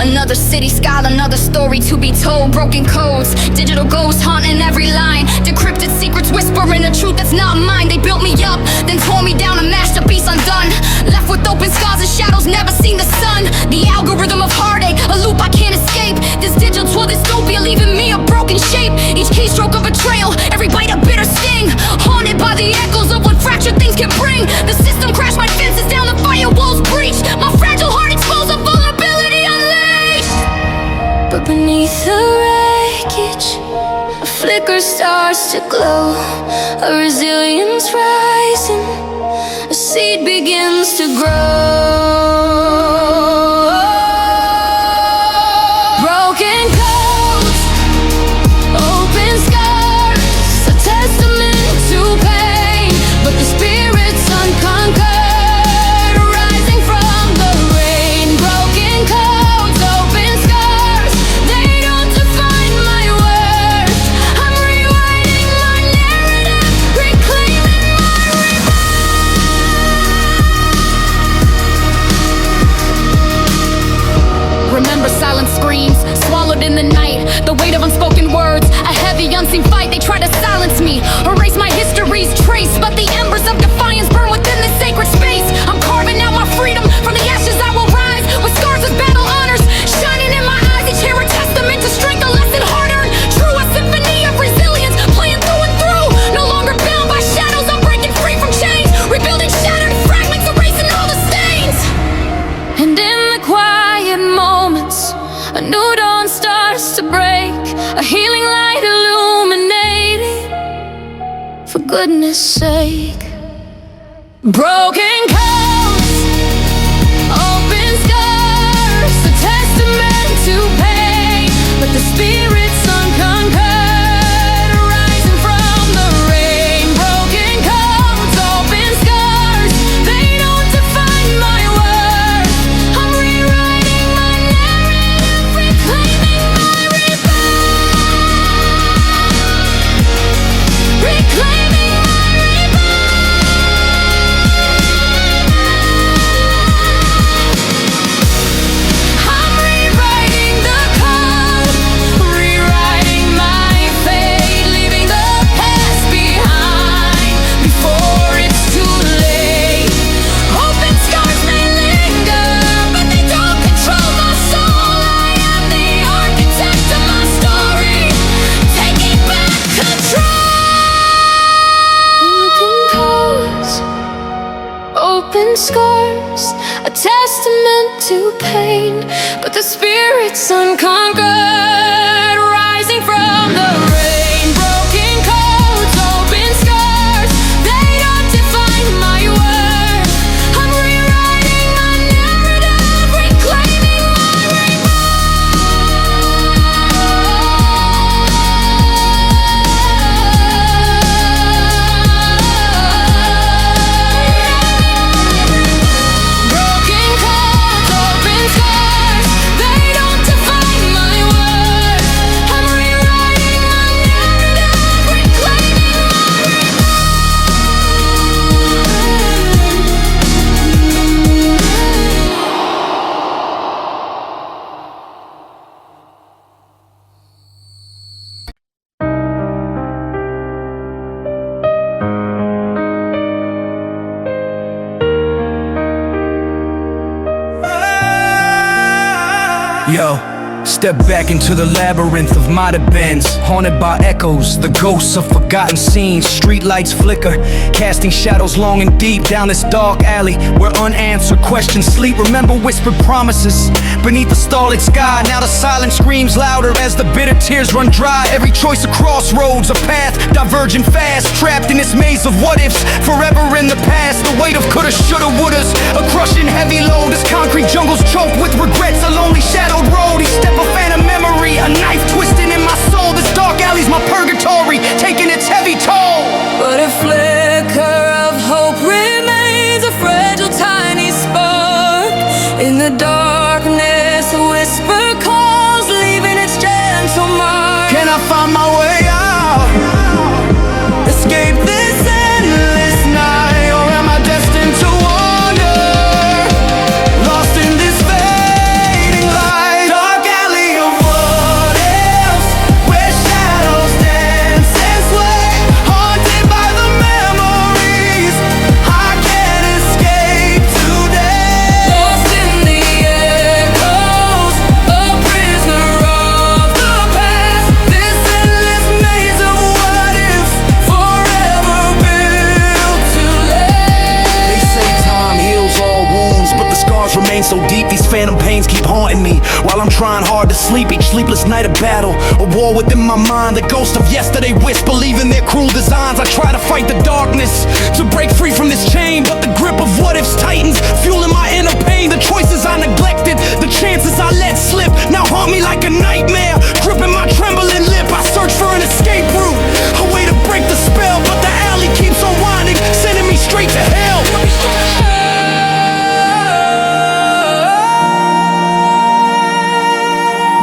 Another city sky, another story to be told. Broken codes, digital ghosts haunting every line. Decrypted secrets whispering a truth that's not mine. They built me up, then tore me down, a masterpiece undone. Left with open scars and shadows, never seen the sun. The algorithm of heartache, a loop I can't escape. This digital dystopia leaving me a broken shape. Each keystroke a betrayal, every bite a bitter sting. Haunted by the echoes of what fractured things can bring. The system crashed my fences down, the firewalls breached. My fragile heart exposed, a vulnerability unleashed. But beneath the wreckage, a flicker starts to glow. A resilience rising, a seed begins to grow. Broken codes, open scars, a testament to pain. But the spirit's unconquered, rising from the rain. Broken codes, open scars, they don't define my worth. I'm rewriting my narrative, reclaiming my rebirth. Remember silent screams, swallowed in the night. The weight of unspoken words, a heavy unseen fight. They try to silence me, erase my history's trace. But the embers of defiance burn within this sacred space. I'm carving out my freedom, from the ashes I will rise. With scars of battle honors, shining in my eyes. Each hair a testament to strength, a lesson hard earned. True, a symphony of resilience, playing through and through. No longer bound by shadows, I'm breaking free from chains. Rebuilding shattered fragments, erasing all the stains. And in the quiet moments, a new dawn starts to break. A healing light illuminating, for goodness sake. Broken codes, open scars, a testament to pain. But the spirit's unconquered, rising from the rain. Broken codes, open scars, they don't define my worth. I'm rewriting my narrative, reclaiming my rebirth. Reclaiming my rebirth. I'm rewriting the code, rewriting my fate, leaving the past behind before it's too late. Open scars may linger, but they don't control my soul. I am the architect of my story, taking back control. Open scars, a testament to pain. But the spirit's unconquered, rising from the rain. Broken codes, open scars, they don't define my worth. I'm rewriting my narrative, reclaiming my broken codes, open scars, they don't define my worth. I'm rewriting my narrative, reclaiming my Yo, step back into the labyrinth of might have beens, haunted by echoes, the ghosts of forgotten scenes. Streetlights flicker, casting shadows long and deep down this dark alley where unanswered questions sleep. Remember whispered promises beneath the starlit sky. Now the silence screams louder as the bitter tears run dry. Every choice a crossroads, a path diverging fast, trapped in this maze of what ifs, forever in the past. The weight of coulda, shoulda, wouldas, a crushing heavy load. This concrete jungle's choked with regrets, a lonely shadowed road. Each step a phantom memory, a knife twisting in my soul. This dark alley's my purgatory, taking its heavy toll. But a flicker of hope remains, a fragile tiny spark. In the darkness, a whisper calls, leaving its gentle mark. Can I find my way out? Escape this endless night, or am I destined to wander, lost in this fading light? I'm trying hard to sleep. Each sleepless night a battle, a war within my mind. The ghost of yesterday wisp, believing their cruel designs. I try to fight the darkness to break free from this chain, but the grip of what ifs tightens, fueling my inner pain. The choices I neglected, the chances I let slip, now haunt me like a nightmare, gripping my trembling lip. I search for an escape route, a way to break the spell, but the alley keeps on winding, sending me straight to hell.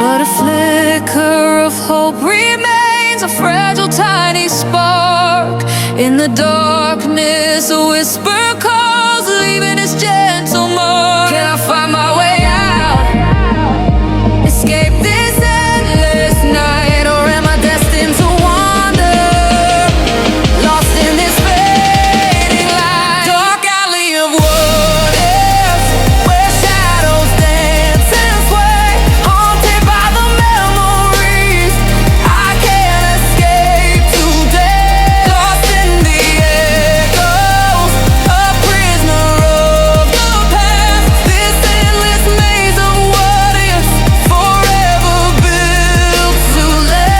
But a flicker of hope remains, a fragile tiny spark. In the darkness a whisper calls, leaving its gentle mark. Can I find my way out? Escape this endless night, or am I destined to wander, lost in this fading light? Dark alley of what ifs, where shadows dance and sway, haunted by the memories I can't escape today. Lost in the echoes, a prisoner of the past. This endless maze of what ifs, forever built to last.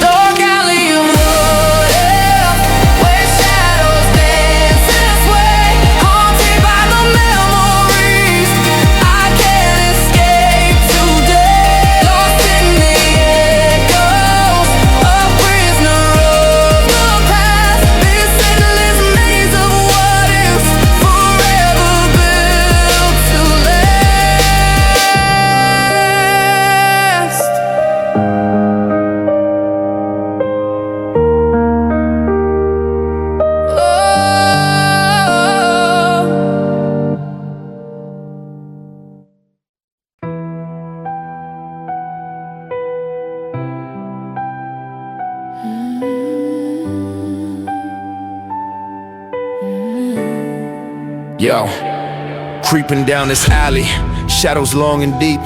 Dark alley of what if, where shadows dance and sway, haunted by the memories I can't escape today. Lost in the echoes, a prisoner of the past. This endless maze of what ifs, forever built to last. Yo, creeping down this alley, shadows long and deep,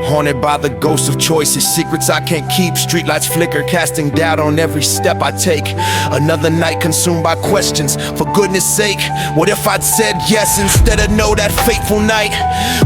haunted by the ghosts of choices, secrets I can't keep. Streetlights flicker, casting doubt on every step I take. Another night consumed by questions. For goodness sake, what if I'd said yes instead of no that fateful night?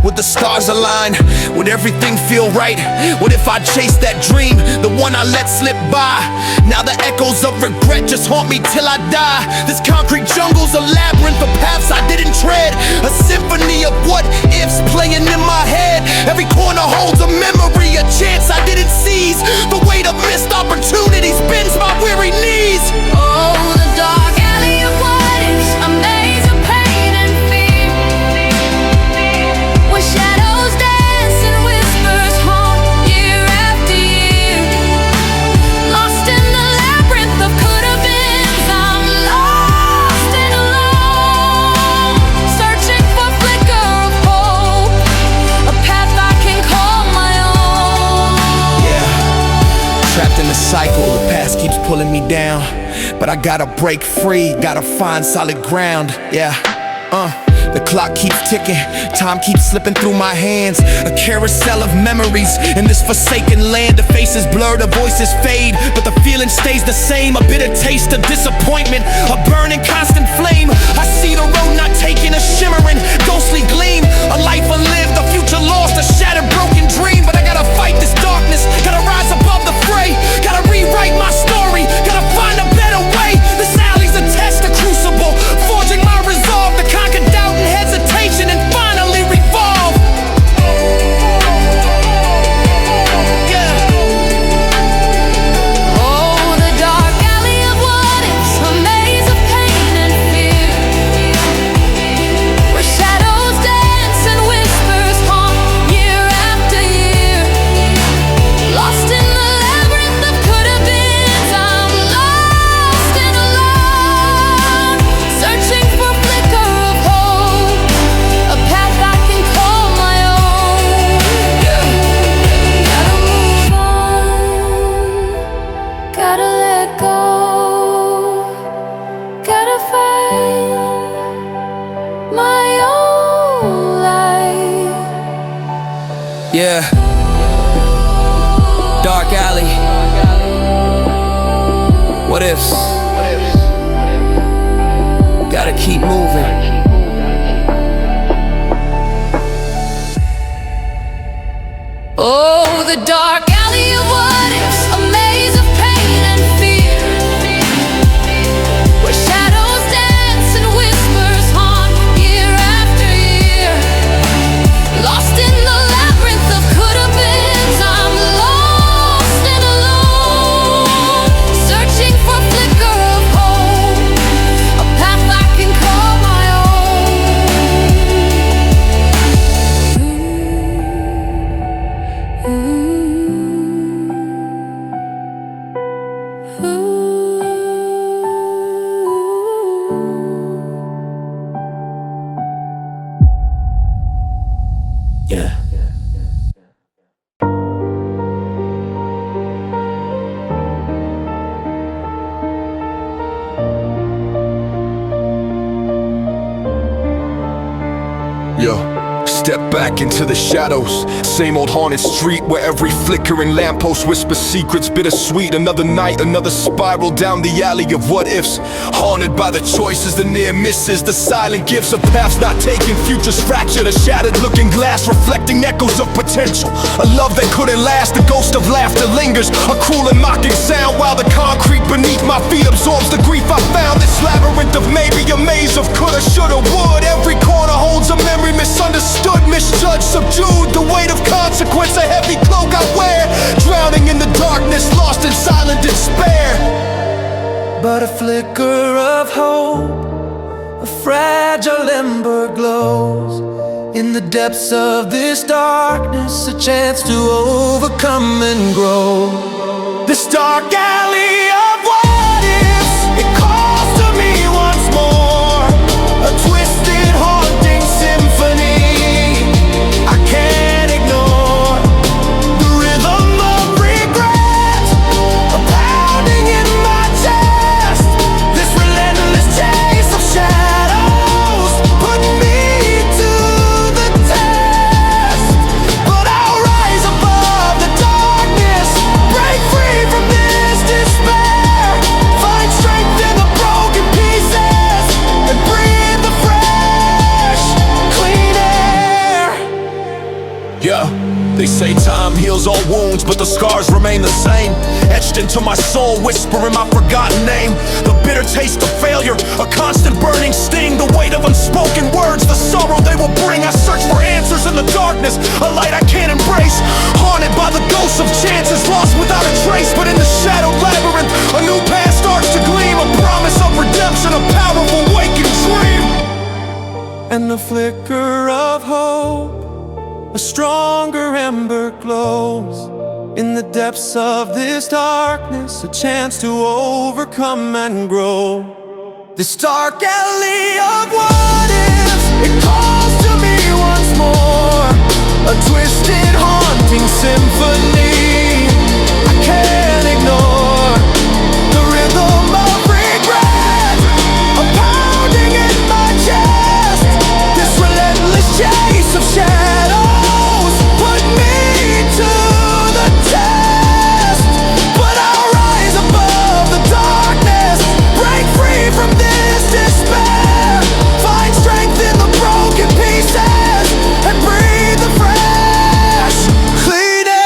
Would the stars align? Would everything feel right? What if I chased that dream, the one I let slip by? Now the echoes of regret just haunt me till I die. This concrete jungle's a labyrinth of paths I didn't tread, a symphony of what ifs playing in my head. Every corner holds a memory, a chance I didn't seize. The weight of missed opportunities bends my weary knees. Oh, the dark alley of what ifs, a maze of pain and fear, where shadows dance and whispers haunt year after year. Lost in the labyrinth of could-have-beens, I'm lost and alone, searching for a flicker of hope, a path I can call my own. Yeah, trapped in the cycle, the past keeps pulling me down, but I gotta break free, gotta find solid ground. Yeah, the clock keeps ticking, time keeps slipping through my hands. A carousel of memories in this forsaken land. The faces blur, the voices fade, but the feeling stays the same. A bitter taste of disappointment, a burning constant flame. I see the road not taking, a shimmering ghostly gleam. A life unlived, a future lost, a shattered broken dream. But I gotta fight this darkness, gotta rise above the fray, gotta rewrite my story, gotta find a better way. This alley's a test, a crucible, forging my resolve to conquer doubt and hesitation and finally revolve. Yeah. Oh, the dark alley of what ifs, a maze of pain and fear, where shadows dance and whispers haunt year after year. Lost in the labyrinth of could-have-beens, I'm lost and alone, searching for a flicker of hope, a path I can call my own. Gotta move on, gotta let go, gotta find my own light. Yeah, dark alley, What ifs? Gotta keep moving. Oh, the dark alley of what ifs, a maze of pain and fear, where shadows dance and whispers haunt year after year. Lost in the labyrinth of could-have-beens, I'm lost and alone, searching for a flicker of hope, a path I can call my Yeah. Yo, step back into the shadows. Same old haunted street where every flickering lamppost whispers secrets bittersweet. Another night, another spiral down the alley of what ifs. Haunted by the choices, the near misses, the silent gifts of paths not taken. Futures fractured, a shattered looking glass reflecting echoes of potential. A love that couldn't last, the ghost of laughter lingers. A cruel and mocking sound while the concrete beneath my feet absorbs the grief I found. This labyrinth of maybe, a maze of coulda, shoulda, would. Every corner holds a memory misunderstood, misjudged, subdued. The weight of consequence, a heavy cloak I wear, drowning in the darkness, lost in silent despair. But a flicker of hope, a fragile ember glows. In the depths of this darkness, a chance to overcome and grow. This dark alley of what ifs, it calls to me once more. A twisted, haunting symphony I can't ignore. The rhythm of regret, a pounding in my chest. This relentless chase of shadows put me to the test. But I'll rise above the darkness, break free from this despair, find strength in the broken pieces, and breathe the fresh, clean air. Yeah, they say time heals all wounds, but the scars remain the same. Etched into my soul, whispering my forgotten name. The bitter taste of failure, a constant burning sting. The weight of unspoken words, the sorrow they will bring. I search for answers in the darkness, a light I can't embrace. Haunted by the ghosts of chances, lost without a trace. But in the shadowed labyrinth, a new path starts to gleam. A promise of redemption, a powerful waking dream. And the flicker of hope, a stronger ember glows. In the depths of this darkness, a chance to overcome and grow. This dark alley of what ifs, It calls to me once more. A twisted, haunting symphony I can't ignore. The rhythm of regret, a pounding in my chest. This relentless chase of shadows put me to the test. But I'll rise above the darkness, break free from this despair, find strength in the broken pieces, and breathe the fresh, clean air.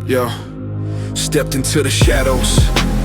Yo, stepped into the shadows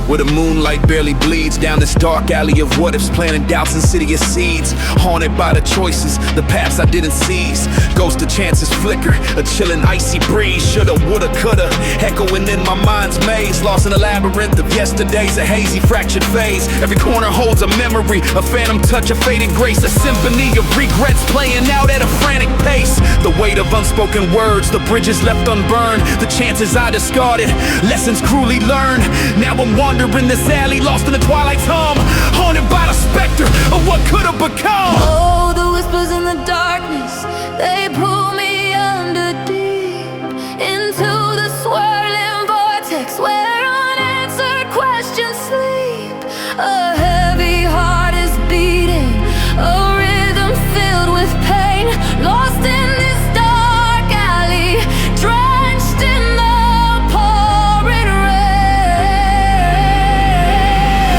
where the moonlight barely bleeds. Down this dark alley of what ifs, planting doubts, insidious seeds. Haunted by the choices, the paths I didn't seize. Ghost of chances flicker, a chilling icy breeze. Shoulda, woulda, coulda, echoing in my mind's maze. Lost in a labyrinth of yesterdays, a hazy fractured phase. Every corner holds a memory, a phantom touch, a faded grace. A symphony of regrets playing out at a frantic pace. The weight of unspoken words, the bridges left unburned, the chances I discarded, lessons cruelly learned. Now I'm wandering this alley, lost in the twilight's hum, haunted by the specter of what could have become. Oh, the whispers in the darkness, they pull me under deep into the swirling vortex where unanswered questions sleep. A heavy heart is beating, a rhythm filled with pain, lost in this dark alley, drenched in the pouring rain.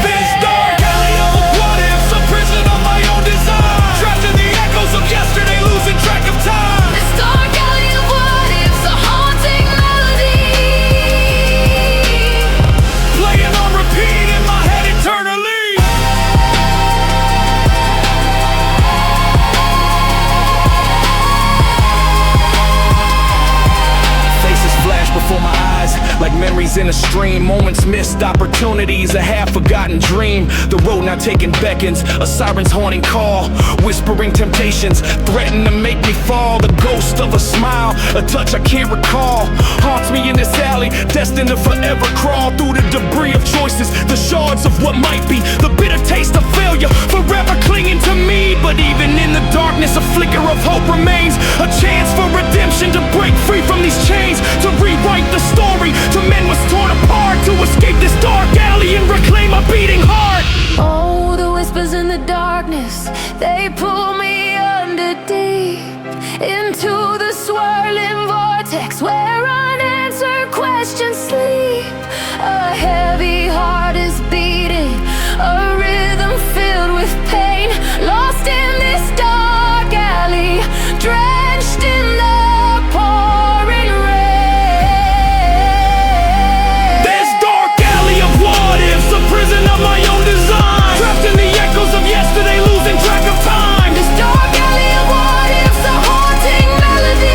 This dark alley of what ifs, a prison of my own design, trapped in the echoes of yesterday, losing track of time. This dark alley of what ifs, a haunting melody, Playing on repeat in my head eternally. Faces flash before my eyes like memories in a stream. Moments missed, opportunities, a half-forgotten dream. The road now taking beckons, a siren's haunting call, whispering temptations, threaten to make me fall. The ghost of a smile, a touch I can't recall, haunts me in this alley, destined to forever crawl through the debris of choices, the shards of what might be, the bitter taste of failure, forever clinging to me. But even in the darkness, a flicker of hope remains, a chance for redemption, to break free from these chains, to rewrite the story, to mend what's torn apart, to escape this dark alley and reclaim a beating heart. oh, the whispers in the darkness, they pull me under deep into the swirling vortex where unanswered questions sleep. A heavy heart is beating, a rhythm filled with pain, lost in this dark alley, drenched in the pouring rain. This dark alley of what ifs, a prison of my own design, trapped in the echoes of yesterday, losing track of time. This dark alley of what ifs, a haunting melody,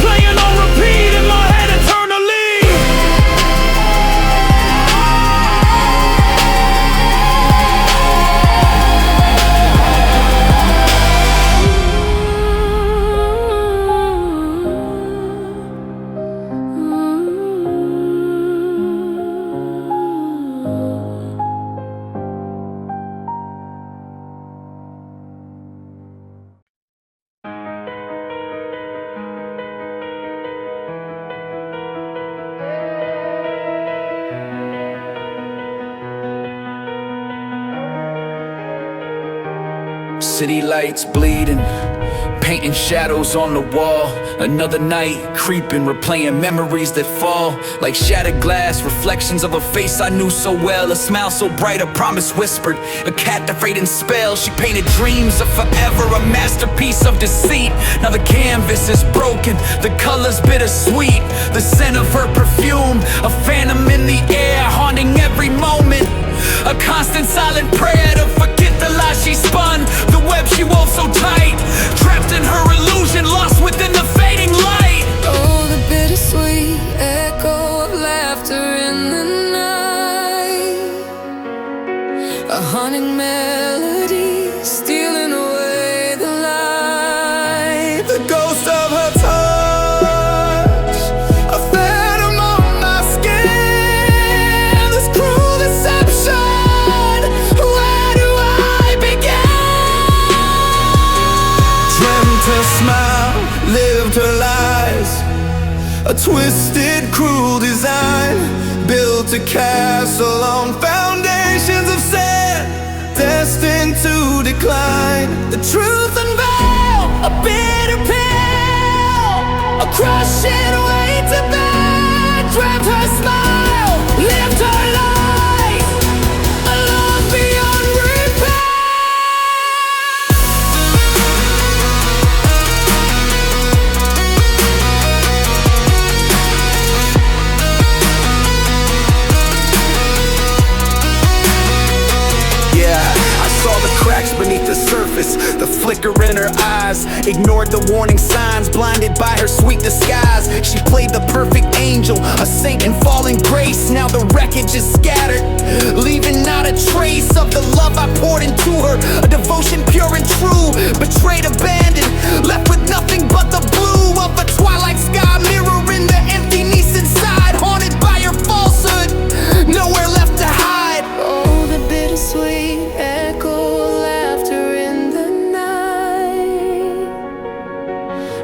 Playing on repeat in my head eternally. City lights bleeding, painting shadows on the wall. Another night creeping, replaying memories that fall like shattered glass, reflections of a face I knew so well. A smile so bright, a promise whispered, a captivating spell. She painted dreams of forever, a masterpiece of deceit. Now the canvas is broken, the colors bittersweet, the scent of her perfume, a phantom in the air, haunting every moment. A constant silent prayer to forget the lies she spun, the web she wove so tight, trapped in her illusion, lost within the fading light. oh, the bittersweet echo of laughter in the night, a haunting melody stealing away the light. The ghost of her touch, a phantom on my skin, this cruel deception, where do I begin? Dreamt her smile, lived her lies, a twisted, cruel design, built a castle on foundations of sand, destined to decline. The truth unveiled, a bitter pill, a crushing weight to bear. Trapped her smile, lived her life, a love beyond repair. The flicker in her eyes, ignored the warning signs, blinded by her sweet disguise. She played the perfect angel, a saint in fallen grace. Now the wreckage is scattered, leaving not a trace of the love I poured into her, a devotion pure and true. betrayed, abandoned, left with nothing but the blue of a twilight sky, mirroring the emptiness inside, haunted by your falsehood, nowhere left to hide. Oh, the bittersweet echo, laughter in the night,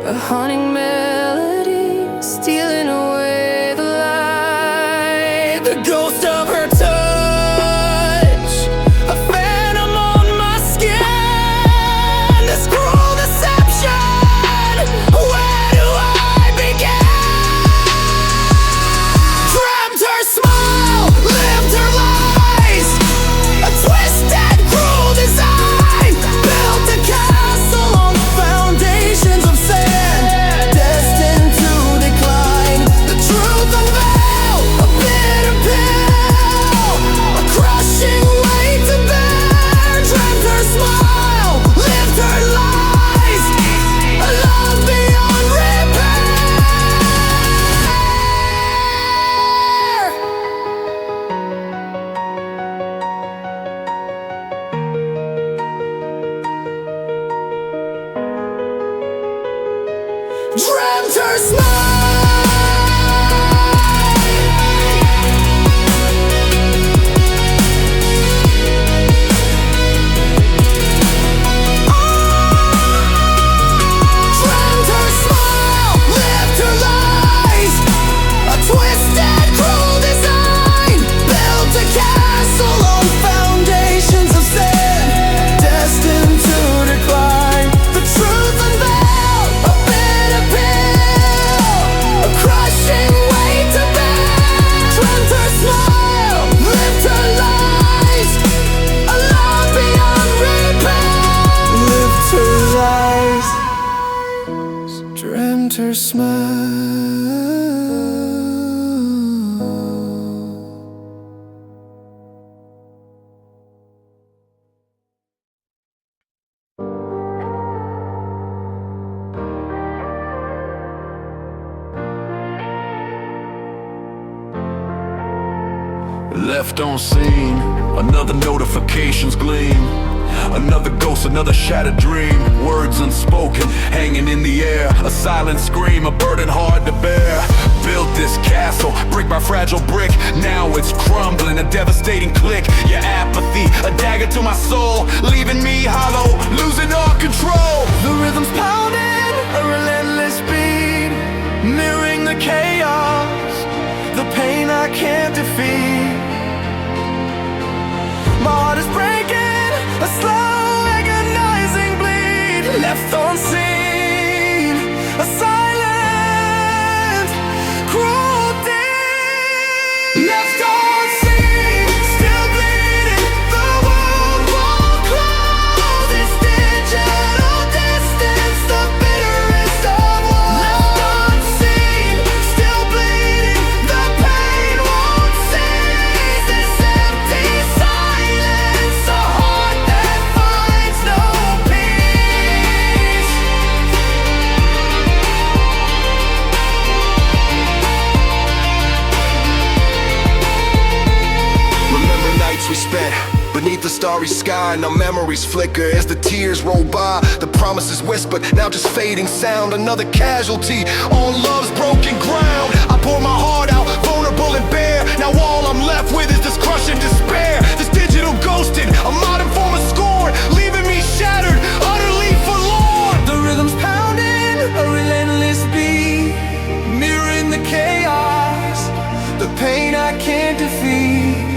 a haunting melody stealing away the light. The ghost of her touch, a phantom on my skin, this cruel deception, where do I begin? Dreamt her smile, lived her lies, a twisted, cruel design, built a castle on foundations of sand, destined to decline. The truth unveiled, a bitter pill, a crushing weight to bear. Dreamt her smile, lived her lies, a love beyond repair. Dreamt her smile. Dreamt her smile, lived her lies, a twisted, cruel design, built a castle on foundations of sand, destined to decline. The truth unveiled, a bitter pill, a crushing weight to bear. Dreamt her smile, lived her lies, a love beyond repair. Lived her lies, dreamt her smile. Left on scene, another notifications gleam, another ghost, another shattered dream. Words unspoken, hanging in the air, a silent scream, a burden hard to bear. Built this castle, brick by fragile brick, now it's crumbling, a devastating click. Your apathy, a dagger to my soul, leaving me hollow, losing all control. The rhythm's pounding, a relentless beat, mirroring the chaos, the pain I can't defeat. My heart is breaking, a slow agonizing bleed, left on scene, a silent, cruel deed. Left on scene, still bleeding, the wound won't close. This digital distance, the bitterest of woes. Left on scene, still bleeding, the pain won't cease. This empty silence, a heart that finds no peace. Remember nights we spent beneath the starry sky, now memories flicker as the tears roll by. The promises whispered, now just fading sound. Another casualty on love's broken ground. I pour my heart out, vulnerable and bare. Now all I'm left with is this crushing despair. This digital ghosting, a modern form of scorn, leaving me shattered, utterly forlorn. The rhythm's pounding, a relentless beat, mirroring the chaos, the pain I can't defeat.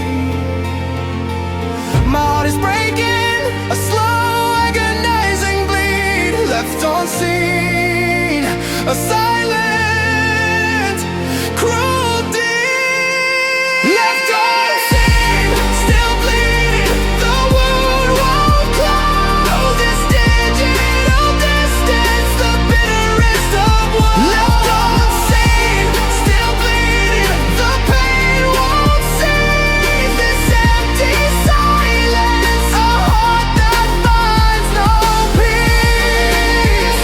My heart is breaking, a slow agonizing bleed, left on scene, a silent, cruel deed. Left on scene, still bleeding, the wound won't close. Oh, this digital distance, the bitterest of woes. Left on scene, still bleeding, the pain won't cease. This empty silence, a heart that finds no peace.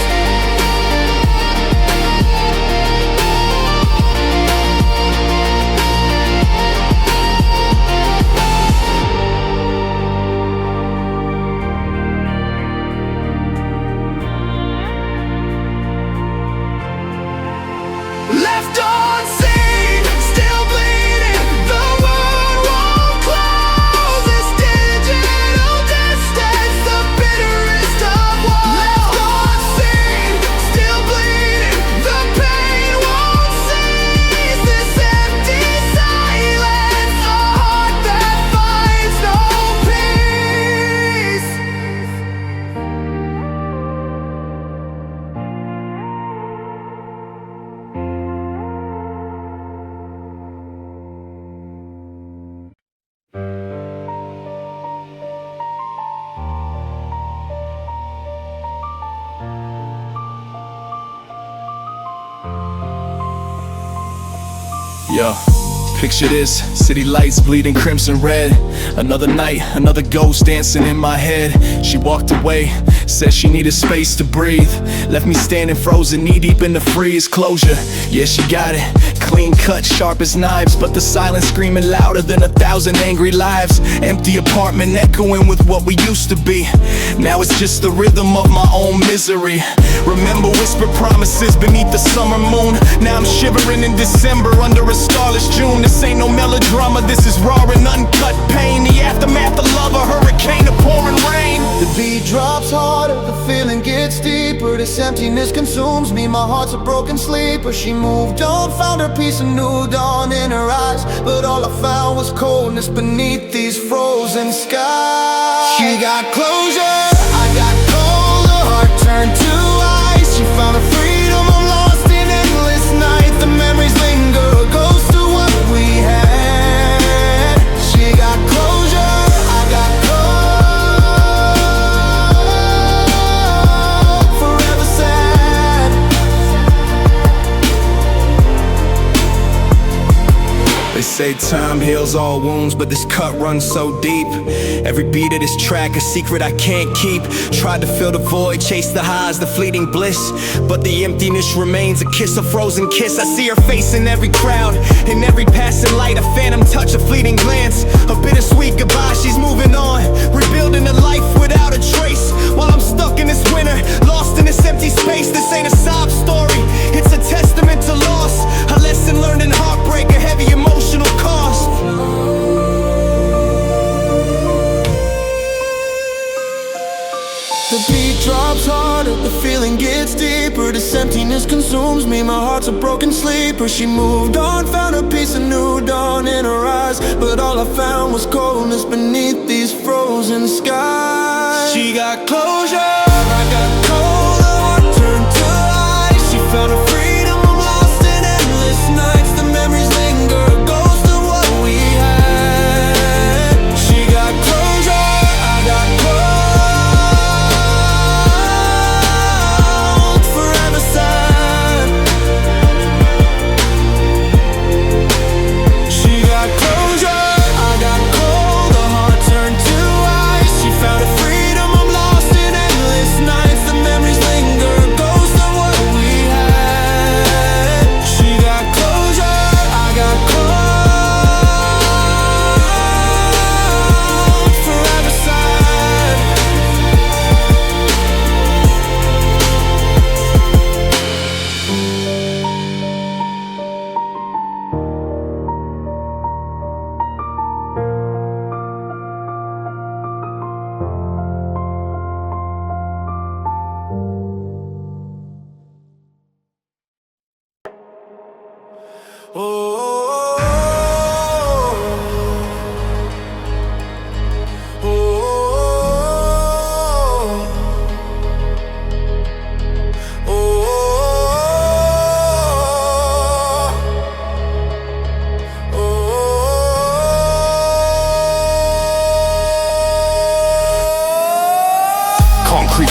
Yo, picture this, city lights bleeding crimson red. Another night, another ghost dancing in my head. She walked away, said she needed space to breathe. Left me standing frozen, knee deep in the freeze. Closure, yeah she got it, clean cut, sharp as knives. But the silence screaming louder than 1,000 angry lives. Empty apartment echoing with what we used to be. Now it's just the rhythm of my own misery. Remember whispered promises beneath the summer moon. Now I'm shivering in December under a starless June. This ain't no melodrama, this is raw and uncut pain. The aftermath of love, a hurricane, a pouring rain. The beat drops harder, the feeling gets deeper. This emptiness consumes me, my heart's a broken sleeper. She moved on, found her peace, a new dawn in her eyes. But all I found was coldness beneath these frozen skies. She got closure, I got cold, her heart turned to ice. She found her freedom, I'm lost in endless night. The memories linger, a ghost of what we had. She got closure, I got cold, forever sad. They say time heals all wounds, but this cut runs so deep. Every beat of this track, a secret I can't keep. Tried to fill the void, chase the highs, the fleeting bliss, but the emptiness remains, a kiss, a frozen kiss. I see her face in every crowd, in every passing light, a phantom touch, a fleeting glance, a bittersweet goodbye. She's moving on, rebuilding a life without a trace, while I'm stuck in this winter, lost in this empty space. This ain't a sob story, it's a testament to loss, a lesson learned in heartbreak, a heavy emotional cost. The beat drops harder, the feeling gets deeper. This emptiness consumes me, my heart's a broken sleeper. She moved on, found a peace, a new dawn in her eyes. But all I found was coldness beneath these frozen skies. She got closure, I got cold, her heart turned to ice. She found her freedom, I'm lost in endless nights. The memories linger, a ghost of what we had. She got closure, I got cold,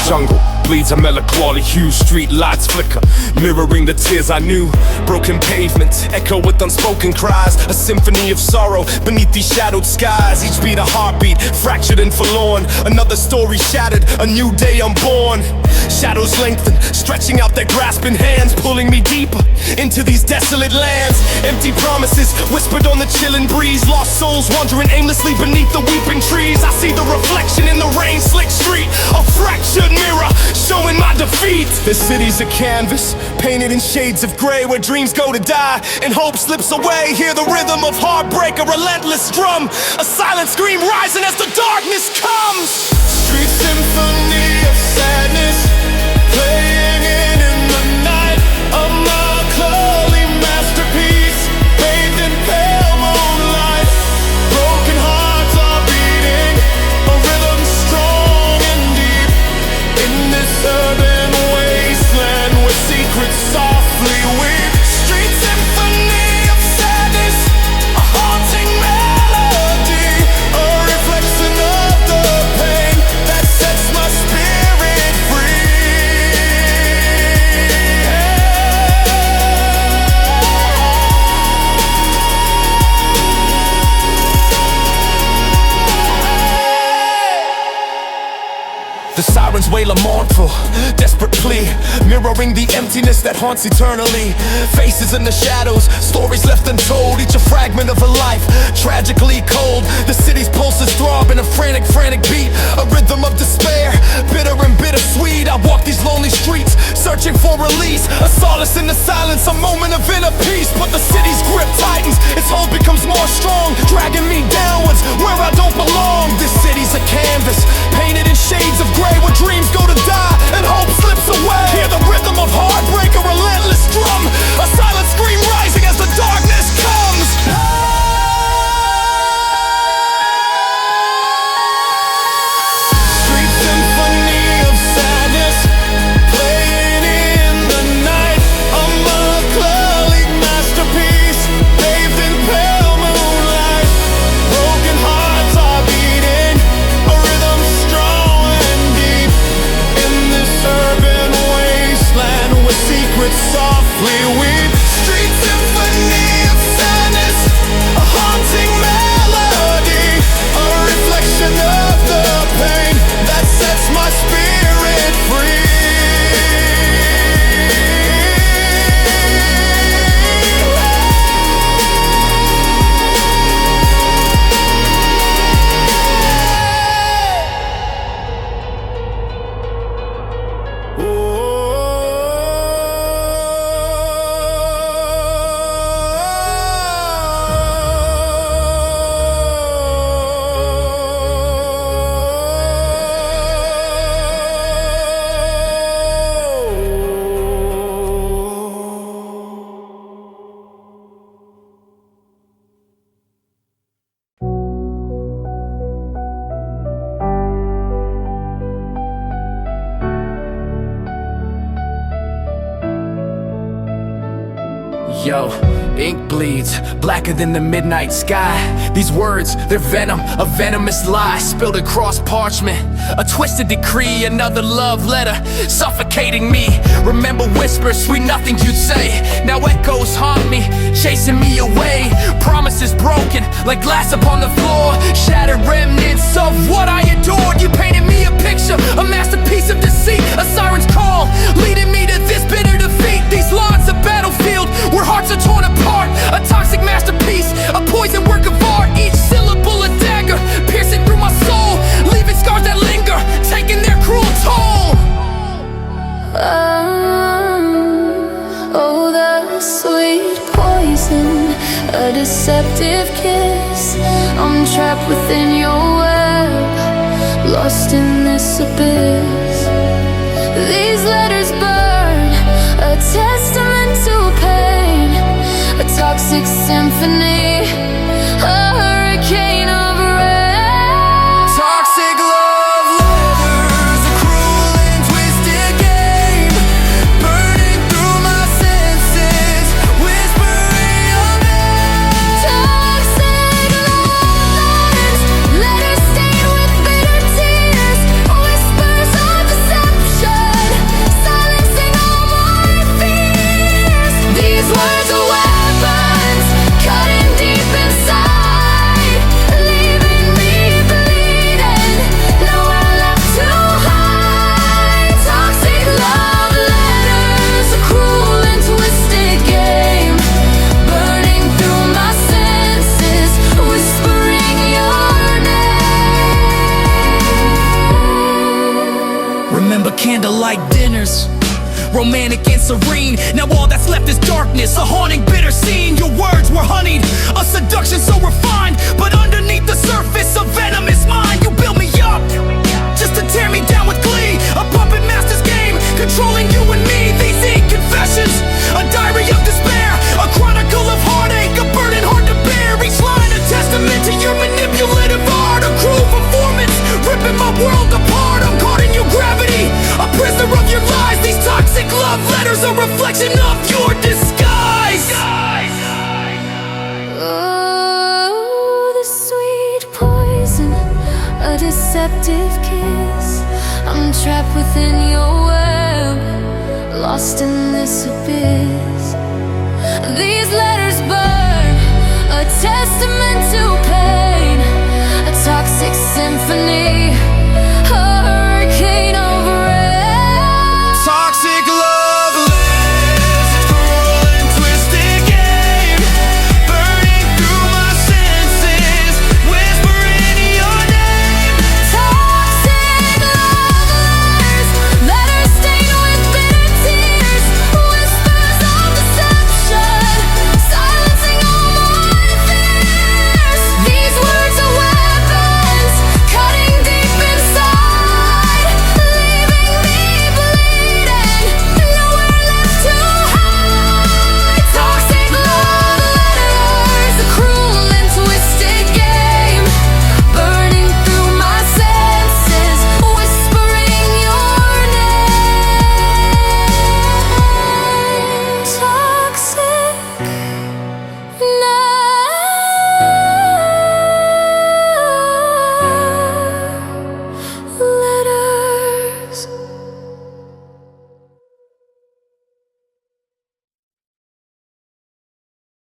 jungle bleeds a melancholy hue. Street lights flicker, mirroring the tears I knew. Broken pavements echo with unspoken cries, a symphony of sorrow beneath these shadowed skies. Each beat a heartbeat, fractured and forlorn. Another story shattered, a new day unborn. Shadows lengthen, stretching out their grasping hands, pulling me deeper into these desolate lands. Empty promises whispered on the chilling breeze. Lost souls wandering aimlessly beneath the weeping trees. I see the reflection in the rain-slick street, a fractured mirror showing my defeat. This city's a canvas, painted in shades of gray, where dreams go to die and hope slips away. Hear the rhythm of heartbreak, a relentless drum, a silent scream rising as the darkness comes. Street symphony of sadness, playing in the night, a melancholy masterpiece, bathed in pale moonlight. Broken hearts are beating, a rhythm strong and deep, in this urban wasteland where secrets softly weep. Street symphony of sadness, a haunting melody, a reflection of the pain that sets my spirit free. exhale a mournful, desperate plea, mirroring the emptiness that haunts eternally. Faces in the shadows, stories left untold, each a fragment of a life, tragically cold. The city's pulses throb in a frantic, frantic beat, a rhythm of despair, bitter and bittersweet. I walk these lonely streets, searching for release, a solace in the silence, a moment of inner peace. But the city's grip tightens, its hold becomes more strong, dragging me downwards where I don't belong. This city's a canvas, painted in shades of gray, where dreams go to die and hope slips away. Hear the rhythm of heartbreak, a relentless drum, a silent scream rising as the darkness comes. Street symphony of sadness, playing in the night, a melancholic masterpiece, bathed in pale moonlight. Broken hearts are beating, a rhythm strong and deep, in this urban wasteland where secrets softly weep. Street symphony of sadness, a haunting melody, a reflection of the pain that sets my spirit free. Yo, ink bleeds blacker than the midnight sky. These words, they're venom, a venomous lie spilled across parchment, a twisted decree, another love letter suffocating me. Remember whispers, sweet nothing you'd say, now echoes haunt me, chasing me away. Promises broken like glass upon the floor, shattered remnants of what I adored. You painted me a picture, a masterpiece of deceit, a siren's call leading me to this bitter defeat. These lawns, a battlefield where hearts are torn apart, a toxic masterpiece, a poison work of art. Each syllable a dagger, piercing through my soul, leaving scars that linger, taking their cruel toll. Oh, the sweet poison, a deceptive kiss. I'm trapped within your web, lost in this abyss. These letters burn, a testament to pain, a toxic symphony, a hurricane of rain. Toxic love letters, a cruel and twisted game, burning through my senses, whispering your name. Toxic love letters stained with bitter tears, whispers of deception, silencing all my fears. These words are weapons, cutting deep inside, leaving me bleeding, nowhere left to hide. Toxic love letters, a cruel and twisted game, burning through my senses, whispering your name. Remember candlelight dinners, romantic and serene. Now all that's left is darkness, a haunting, bitter scene. Your words were honeyed, a seduction so refined, but underneath the surface, a venomous mind. You built me up just to tear me down with glee, a puppet master's game, controlling you and me. These ink confessions, a diary of despair, a chronicle of heartache, a burden hard to bear. Each line a testament to your manipulative art, a cruel performance, ripping my world apart. I'm caught in your gravity, a prisoner of your lies. These toxic love letters, a reflection of your disguise. Oh, the sweet poison, a deceptive kiss. I'm trapped within your web, lost in this abyss.